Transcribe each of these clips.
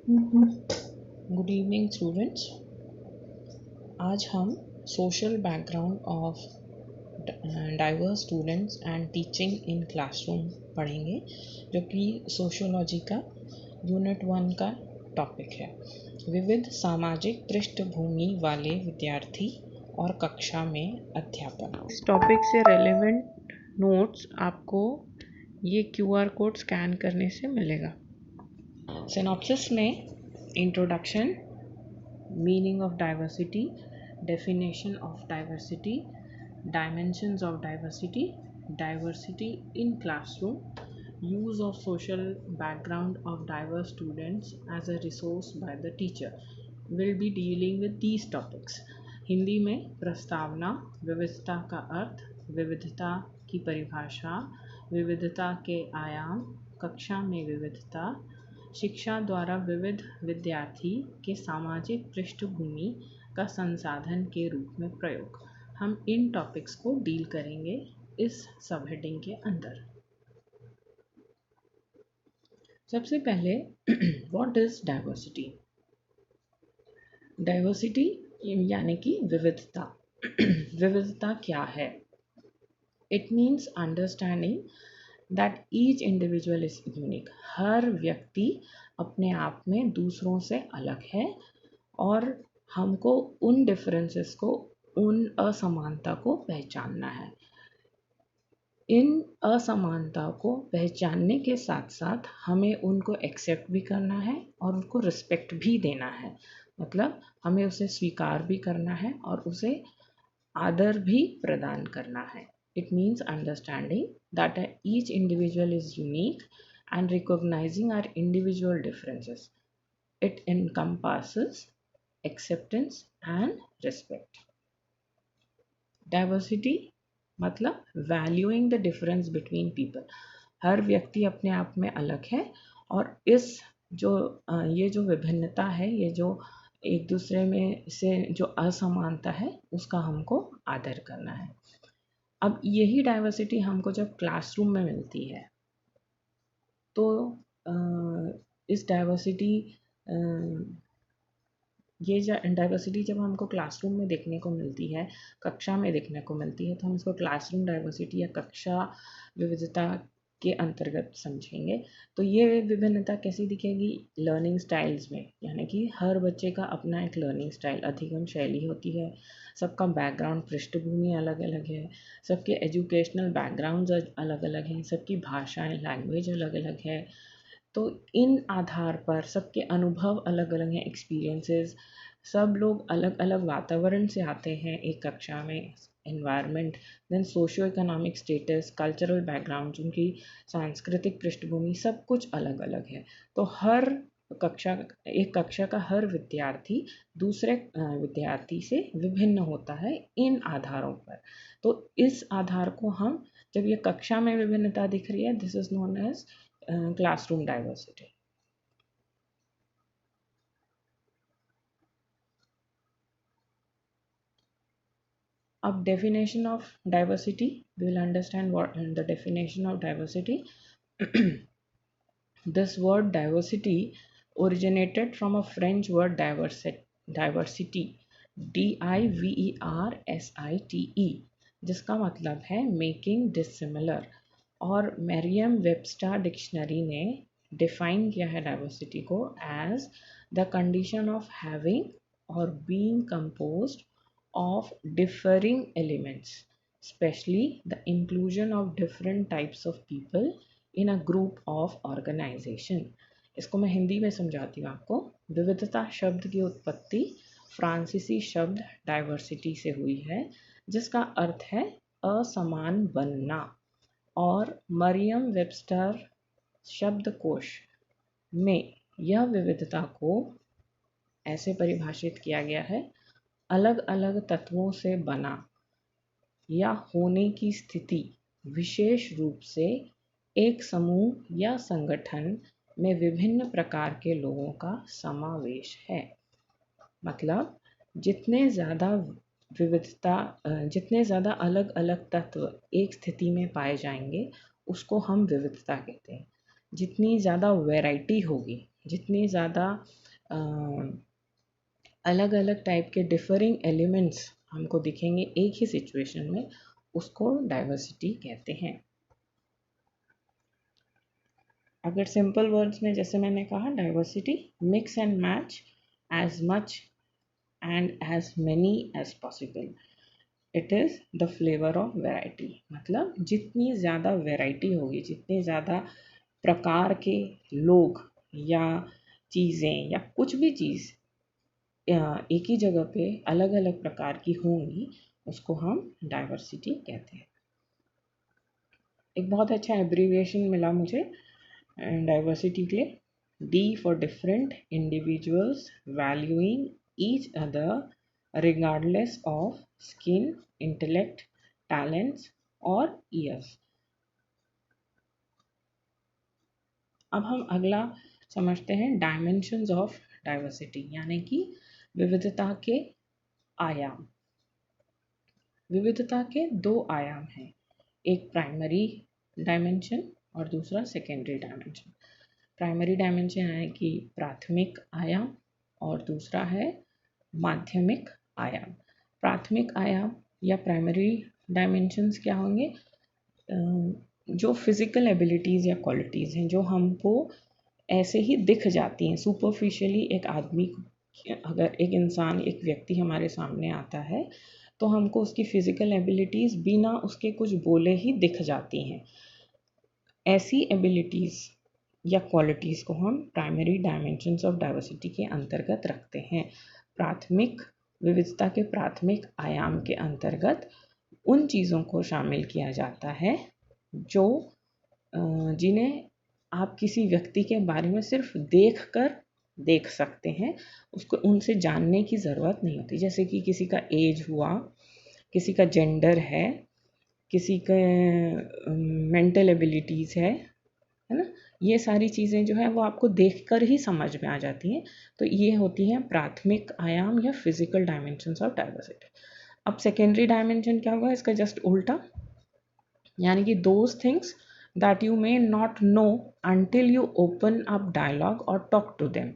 Good evening students. आज हम social background of diverse students and teaching in classroom पढ़ेंगे, जो कि सोशियोलॉजी का यूनिट 1 का टॉपिक है। विविध सामाजिक पृष्ठभूमि वाले विद्यार्थी और कक्षा में अध्यापन। इस टॉपिक से रेलेवेंट नोट्स आपको ये QR कोड स्कैन करने से मिलेगा। सिनॉप्सिस में introduction, meaning of diversity, definition of diversity, dimensions of diversity, diversity in classroom, use of social background of diverse students as a resource by the teacher. Will be dealing with these topics. Hindi में प्रस्तावना, विविधता का अर्थ, विविधता की परिभाषा, विविधता के आयाम, कक्षा में विविधता, शिक्षा द्वारा विविध विद्यार्थी के सामाजिक पृष्ठभूमि का संसाधन के रूप में प्रयोग। हम इन टॉपिक्स को डील करेंगे इस सब हेडिंग के अंदर। सबसे पहले व्हाट इज डाइवर्सिटी? डाइवर्सिटी यानी कि विविधता। विविधता क्या है? It means understanding that each individual is unique. हर व्यक्ति अपने आप में दूसरों से अलग है और हमको उन डिफरेंसेस को, उन असमानता को पहचानना है। इन असमानता को पहचानने के साथ साथ हमें उनको एक्सेप्ट भी करना है और उनको रिस्पेक्ट भी देना है। मतलब हमें उसे स्वीकार भी करना है और उसे आदर भी प्रदान करना है। It means understanding that each individual is unique and recognizing our individual differences. It encompasses acceptance and respect. Diversity मतलब valuing the difference between people. हर व्यक्ति अपने आप में अलग है और ये जो विभिन्नता है, ये जो एक दूसरे में से जो असमानता है, उसका हमको आदर करना है। अब यही डाइवर्सिटी हमको जब क्लासरूम में मिलती है तो इस डाइवर्सिटी जब हमको क्लासरूम में देखने को मिलती है, कक्षा में देखने को मिलती है, तो हम इसको क्लासरूम डाइवर्सिटी या कक्षा विविधता के अंतर्गत समझेंगे। तो ये विभिन्नता कैसी दिखेगी? लर्निंग स्टाइल्स में, यानी कि हर बच्चे का अपना एक लर्निंग स्टाइल, अधिगम शैली होती है। सबका बैकग्राउंड, पृष्ठभूमि अलग अलग है, सबके एजुकेशनल बैकग्राउंड्स अलग अलग हैं, सबकी भाषाएं, लैंग्वेज अलग अलग है। तो इन आधार पर सबके अनुभव अलग अलग हैं, एक्सपीरियंसेस। सब लोग अलग अलग वातावरण से आते हैं एक कक्षा में, environment, then socio economic status, cultural background, उनकी सांस्कृतिक पृष्ठभूमि, सब कुछ अलग अलग है। तो एक कक्षा का हर विद्यार्थी दूसरे विद्यार्थी से विभिन्न होता है इन आधारों पर। तो इस आधार को हम, जब ये कक्षा में विभिन्नता दिख रही है, this is known as classroom diversity. Of definition of diversity, we will understand what the definition of diversity. This word diversity originated from a French word diversity, DIVERSITE, जिसका मतलब है मेकिंग डिसिमिलर। और मैरियम वेबस्टर डिक्शनरी ने define किया है diversity को as the condition of having और being composed of differing elements, especially the inclusion of different types of people in a group of organization. इसको मैं हिंदी में समझाती हूँ आपको। विविधता शब्द की उत्पत्ति फ्रांसीसी शब्द डाइवर्सिटी से हुई है, जिसका अर्थ है असमान बनना। और मरियम वेबस्टर शब्दकोश में यह विविधता को ऐसे परिभाषित किया गया है: अलग अलग तत्वों से बना या होने की स्थिति, विशेष रूप से एक समूह या संगठन में विभिन्न प्रकार के लोगों का समावेश है। मतलब जितने ज़्यादा अलग अलग तत्व एक स्थिति में पाए जाएंगे, उसको हम विविधता कहते हैं। जितनी ज़्यादा वैरायटी होगी, जितनी ज़्यादा अलग अलग टाइप के डिफरिंग एलिमेंट्स हमको दिखेंगे एक ही सिचुएशन में, उसको डाइवर्सिटी कहते हैं। अगर सिंपल वर्ड्स में जैसे मैंने कहा, diversity mix and match as much and as many as possible, it is the flavour of variety. मतलब जितनी ज़्यादा वैरायटी होगी, जितने ज़्यादा प्रकार के लोग या चीज़ें या कुछ भी चीज़ एक ही जगह पे अलग अलग प्रकार की होंगी, उसको हम डाइवर्सिटी कहते हैं। एक बहुत अच्छा एब्रीविएशन मिला मुझे डाइवर्सिटी के लिए, D for different individuals valuing each other regardless of skin, intellect, talents और ईयर्स। अब हम अगला समझते हैं डायमेंशंस ऑफ डाइवर्सिटी, यानी कि विविधता के आयाम। विविधता के दो आयाम हैं, एक प्राइमरी डायमेंशन और दूसरा सेकेंडरी डायमेंशन। प्राइमरी डायमेंशन है कि प्राथमिक आयाम और दूसरा है माध्यमिक आयाम। प्राथमिक आयाम या प्राइमरी डायमेंशंस क्या होंगे? जो फिजिकल एबिलिटीज़ या क्वालिटीज़ हैं जो हमको ऐसे ही दिख जाती हैं सुपरफिशियली। एक आदमी, अगर एक इंसान, एक व्यक्ति हमारे सामने आता है तो हमको उसकी फ़िज़िकल एबिलिटीज़ बिना उसके कुछ बोले ही दिख जाती हैं। ऐसी एबिलिटीज़ या क्वालिटीज़ को हम प्राइमरी डायमेंशंस ऑफ डाइवर्सिटी के अंतर्गत रखते हैं। प्राथमिक विविधता के प्राथमिक आयाम के अंतर्गत उन चीज़ों को शामिल किया जाता है जो जिन्हें आप किसी व्यक्ति के बारे में सिर्फ देखकर देख सकते हैं, उसको उनसे जानने की ज़रूरत नहीं होती। जैसे कि किसी का एज हुआ, किसी का जेंडर है, किसी का मेंटल एबिलिटीज़ है ना, ये सारी चीज़ें जो है वो आपको देखकर ही समझ में आ जाती हैं। तो ये होती हैं प्राथमिक आयाम या फिजिकल डायमेंशंस ऑफ डाइवर्सिटी। अब सेकेंडरी डायमेंशन क्या हुआ? इसका जस्ट उल्टा, यानी कि those things that you may not know until you open up dialogue और टॉक टू देम।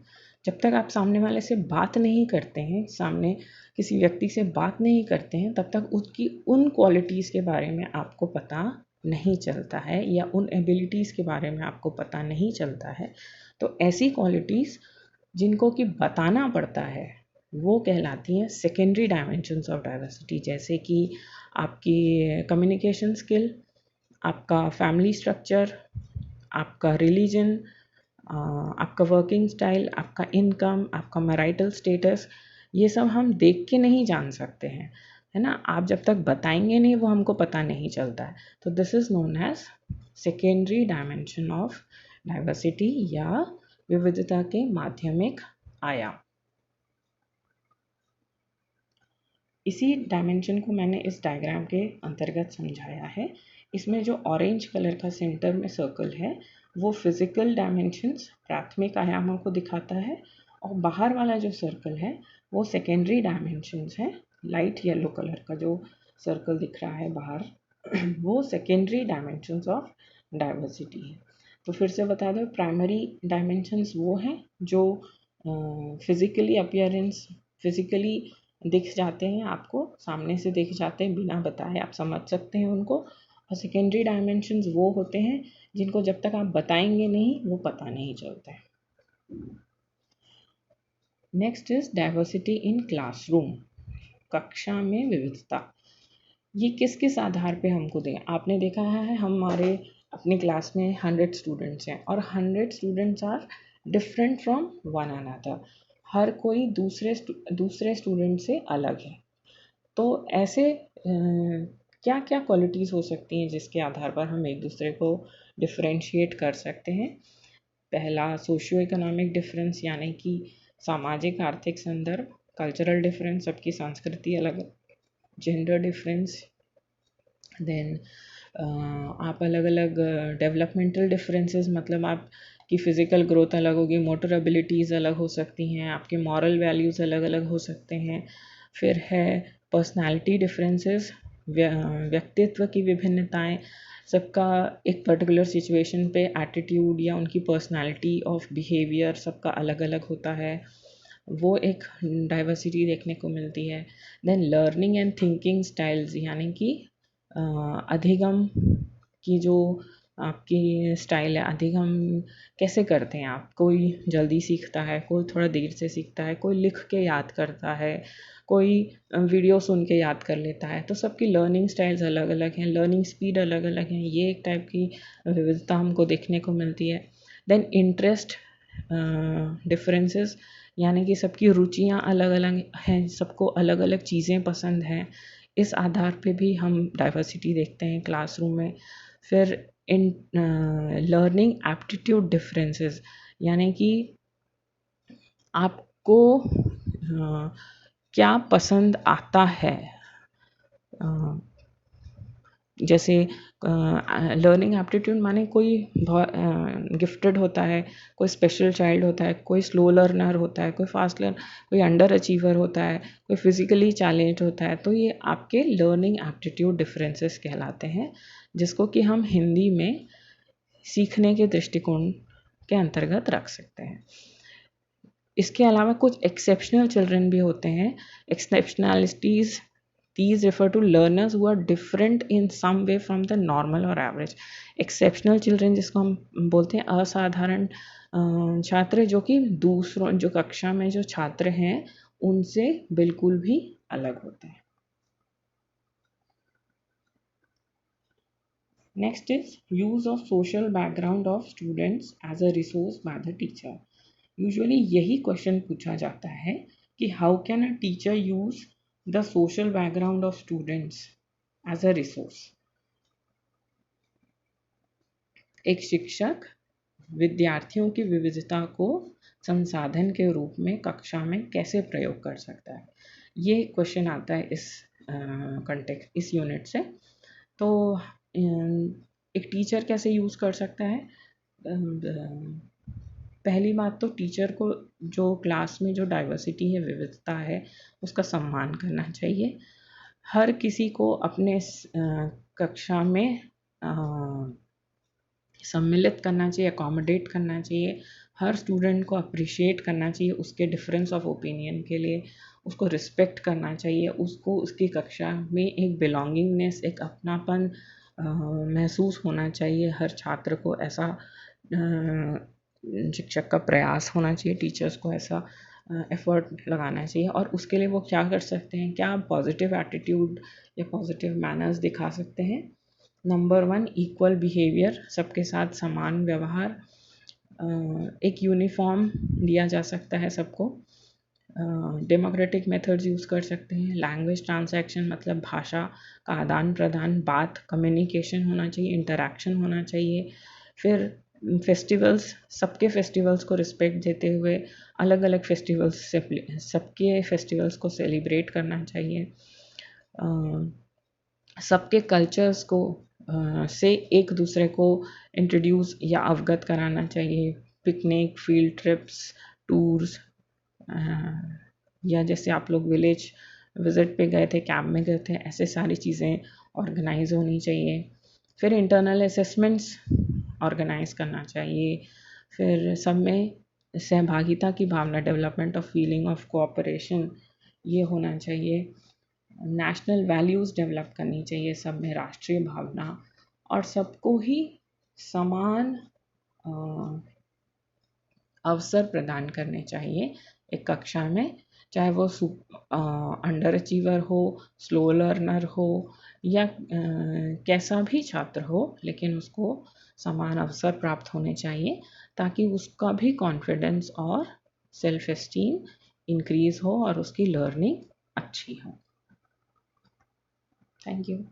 जब तक आप सामने वाले से बात नहीं करते हैं, सामने किसी व्यक्ति से बात नहीं करते हैं, तब तक उसकी उन क्वालिटीज़ के बारे में आपको पता नहीं चलता है या उन एबिलिटीज़ के बारे में आपको पता नहीं चलता है। तो ऐसी क्वालिटीज़ जिनको कि बताना पड़ता है वो कहलाती हैं सेकेंडरी डायमेंशंस ऑफ डाइवर्सिटी। जैसे कि आपकी कम्युनिकेशन स्किल, आपका फैमिली स्ट्रक्चर, आपका रिलीजन, आपका वर्किंग स्टाइल, आपका इनकम, आपका मैरिटल स्टेटस, ये सब हम देख के नहीं जान सकते हैं, है ना। आप जब तक बताएंगे नहीं वो हमको पता नहीं चलता है। तो this is known as secondary dimension of diversity या विविधता के माध्यमिक आयाम। इसी डायमेंशन को मैंने इस डायग्राम के अंतर्गत समझाया है। इसमें जो ऑरेंज कलर का सेंटर में सर्कल है वो फिजिकल डायमेंशंस प्राथमिक आयामों को दिखाता है, और बाहर वाला जो सर्कल है वो सेकेंडरी डायमेंशंस है। लाइट येलो कलर का जो सर्कल दिख रहा है बाहर वो सेकेंडरी डायमेंशंस ऑफ डाइवर्सिटी है। तो फिर से बता दो, प्राइमरी डायमेंशंस वो हैं जो फिजिकली अपीयरेंस, फिजिकली दिख जाते हैं, आपको सामने से दिख जाते हैं, बिना बताए आप समझ सकते हैं उनको। और सेकेंडरी डायमेंशंस वो होते हैं जिनको जब तक आप बताएंगे नहीं वो पता नहीं चलता है। Next is diversity in classroom, कक्षा में विविधता। ये किस किस आधार पे हमको दें? आपने देखा है हमारे अपनी क्लास में 100 स्टूडेंट्स हैं और 100 students are different from one another. हर कोई दूसरे स्टूडेंट से अलग है। तो ऐसे क्या क्या क्वालिटीज़ हो सकती हैं जिसके आधार पर हम एक दूसरे को डिफरेंशिएट कर सकते हैं? पहला, सोशियो इकोनॉमिक डिफरेंस, यानी कि सामाजिक आर्थिक संदर्भ, कल्चरल डिफरेंस, सबकी संस्कृति अलग, जेंडर डिफरेंस, देन आप अलग अलग डेवलपमेंटल डिफरेंसेस, मतलब आपकी फ़िज़िकल ग्रोथ अलग होगी, मोटर एबिलिटीज़ अलग हो सकती हैं, आपके मॉरल वैल्यूज़ अलग अलग हो सकते हैं। फिर है पर्सनालिटी डिफरेंसेस, व्यक्तित्व की विभिन्नताएं, सबका एक पर्टिकुलर सिचुएशन पे एटीट्यूड या उनकी पर्सनालिटी ऑफ बिहेवियर सबका अलग अलग होता है, वो एक डाइवर्सिटी देखने को मिलती है। Then learning and thinking styles, यानी कि अधिगम की जो आपकी स्टाइल है, अधिगम कैसे करते हैं आप। कोई जल्दी सीखता है, कोई थोड़ा देर से सीखता है, कोई लिख के याद करता है, कोई वीडियो सुन के याद कर लेता है। तो सबकी लर्निंग स्टाइल्स अलग अलग हैं, लर्निंग स्पीड अलग अलग हैं। ये एक टाइप की विविधता हमको देखने को मिलती है। देन इंटरेस्ट डिफरेंसेस, यानी कि सबकी रुचियाँ अलग अलग हैं, सबको अलग अलग चीज़ें पसंद हैं। इस आधार पे भी हम डाइवर्सिटी देखते हैं क्लासरूम में। फिर इन लर्निंग एप्टीट्यूड डिफरेंसेस, यानी कि आपको क्या पसंद आता है। जैसे लर्निंग एप्टीट्यूड माने कोई बहुत गिफ्टेड होता है, कोई स्पेशल चाइल्ड होता है, कोई स्लो लर्नर होता है, कोई फास्ट लर्नर, कोई अंडर अचीवर होता है, कोई फिजिकली चैलेंज होता है। तो ये आपके लर्निंग एप्टीट्यूड डिफरेंसेस कहलाते हैं, जिसको कि हम हिंदी में सीखने के दृष्टिकोण के अंतर्गत रख सकते हैं। इसके अलावा कुछ एक्सेप्शनल चिल्ड्रन भी होते हैं। एक्सेप्शनलिटीज़ these refer to learners who are different in some way from the normal or average. exceptional children जिसको हम बोलते हैं असाधारण छात्र, जो कि दूसरों जो कक्षा में जो छात्र हैं उनसे बिल्कुल भी अलग होते हैं। Next is use of social background of students as a resource by the teacher. Usually यही क्वेश्चन पूछा जाता है कि how can a teacher use the social background of students as a resource। एक शिक्षक विद्यार्थियों की विविधता को संसाधन के रूप में कक्षा में कैसे प्रयोग कर सकता है। ये क्वेश्चन आता है इस कंटेक्स्ट इस यूनिट से। तो एक टीचर कैसे यूज़ कर सकता है। पहली बात तो टीचर को जो क्लास में जो डाइवर्सिटी है, विविधता है, उसका सम्मान करना चाहिए। हर किसी को अपने कक्षा में सम्मिलित करना चाहिए, अकोमोडेट करना चाहिए। हर स्टूडेंट को अप्रिशिएट करना चाहिए उसके डिफरेंस ऑफ ओपिनियन के लिए, उसको रिस्पेक्ट करना चाहिए, उसको उसकी कक्षा में एक बिलोंगिंगनेस, एक अपनापन महसूस होना चाहिए। हर छात्र को ऐसा शिक्षक का प्रयास होना चाहिए, टीचर्स को ऐसा एफर्ट लगाना चाहिए। और उसके लिए वो क्या कर सकते हैं, क्या पॉजिटिव एटीट्यूड या पॉजिटिव मैनर्स दिखा सकते हैं। नंबर 1, इक्वल बिहेवियर, सबके साथ समान व्यवहार। एक यूनिफॉर्म दिया जा सकता है सबको। डेमोक्रेटिक मेथड्स यूज़ कर सकते हैं। लैंग्वेज ट्रांसैक्शन, मतलब भाषा का आदान प्रदान, बात कम्युनिकेशन होना चाहिए, इंटरेक्शन होना चाहिए। फिर फेस्टिवल्स, सबके फेस्टिवल्स को रिस्पेक्ट देते हुए अलग अलग फेस्टिवल्स से सबके फेस्टिवल्स को सेलिब्रेट करना चाहिए। सबके कल्चर्स को से एक दूसरे को इंट्रोड्यूस या अवगत कराना चाहिए। पिकनिक, फील्ड ट्रिप्स, टूर्स, या जैसे आप लोग विलेज विज़िट पे गए थे, कैंप में गए थे, ऐसे सारी चीज़ें ऑर्गेनाइज होनी चाहिए। फिर इंटरनल असेसमेंट्स ऑर्गेनाइज करना चाहिए। फिर सब में सहभागिता की भावना, development of feeling of cooperation, ये होना चाहिए। नेशनल वैल्यूज़ डेवलप करनी चाहिए सब में, राष्ट्रीय भावना। और सबको ही समान अवसर प्रदान करने चाहिए एक कक्षा में, चाहे वो अंडर अचीवर हो, स्लो लर्नर हो, या कैसा भी छात्र हो, लेकिन उसको समान अवसर प्राप्त होने चाहिए ताकि उसका भी कॉन्फिडेंस और सेल्फ एस्टीम इंक्रीज हो और उसकी लर्निंग अच्छी हो। Thank you.